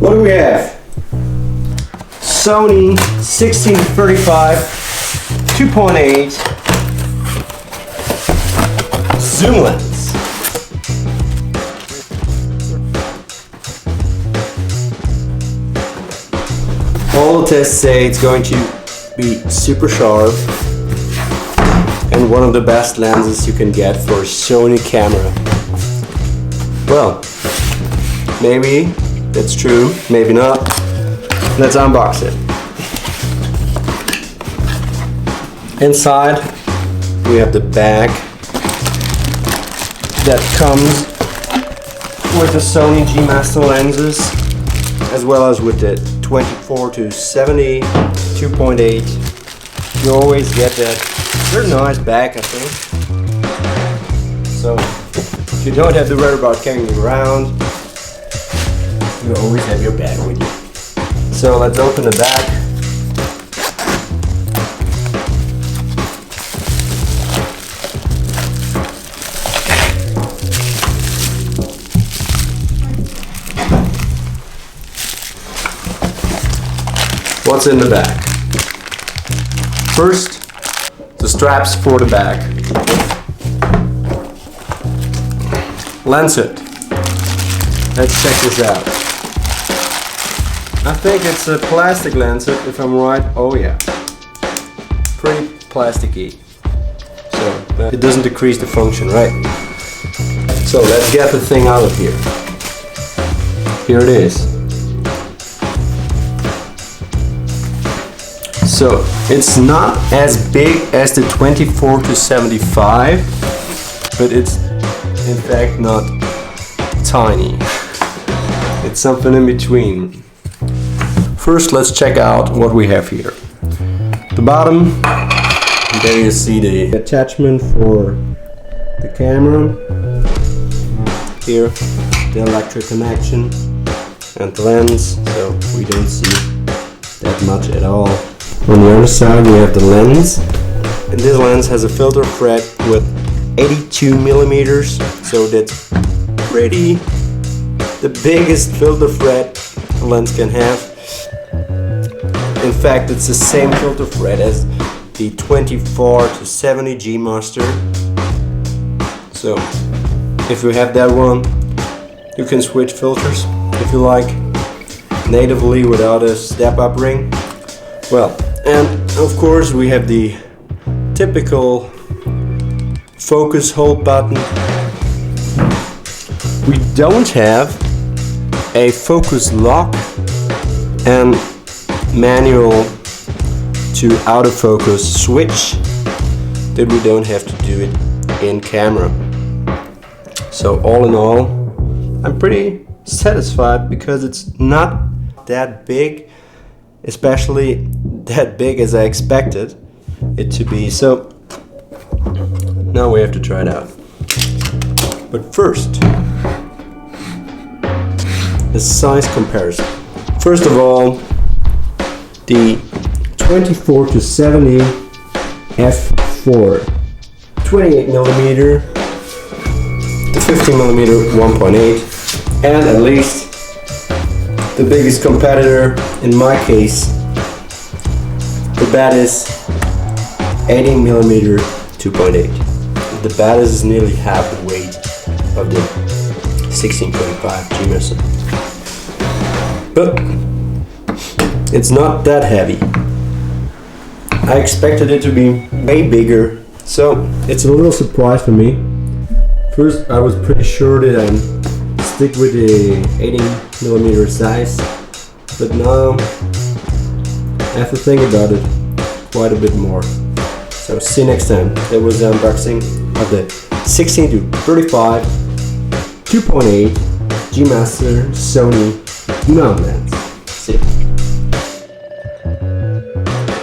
What do we have? Sony 16-35 2.8 zoom lens. All the tests say it's going to be super sharp and one of the best lenses you can get for a Sony camera. Well, maybe that's true, maybe not. Let's unbox it. Inside we have the bag that comes with the Sony G Master lenses, as well as with the 24-70 2.8. You always get that very nice bag, I think. So if you don't have to worry about carrying it around, you always have your bag with you. So let's open the bag. What's in the bag? First, the straps for the bag. Lancet. Let's check this out. I think it's a plastic lancet, if I'm right. Oh yeah. Pretty plasticky. So it doesn't decrease the function, right? So let's get the thing out of here. Here it is. So it's not as big as the 24-75, but it's in fact not tiny. It's something in between. First, let's check out what we have here. The bottom, there you see the attachment for the camera. Here, the electric connection and the lens, so we don't see that much at all. On the other side we have the lens, and this lens has a filter thread with 82 millimeters, so that's pretty the biggest filter thread a lens can have. In fact, it's the same filter thread as the 24-70 G Master. So if you have that one, you can switch filters if you like, natively without a step-up ring. Well, and of course we have the typical focus hold button. We don't have a focus lock and manual to autofocus switch that we don't have to do it in camera. So all in all, I'm pretty satisfied because it's not that big, especially that big as I expected it to be. So now we have to try it out. But first, a size comparison. First of all, the 24-70 f4 28mm, the 50mm 1.8, and at least the biggest competitor in my case, the baddest 18mm 2.8. The baddest is nearly half the weight of the 16.5 G Master. But it's not that heavy. I expected it to be way bigger, so it's a little surprise for me. First, I was pretty sure that I'd stick with the 18mm size, but now I have to think about it quite a bit more. So see you next time. That was the unboxing of the 16-35 2.8 G Master Sony mount lens. See you.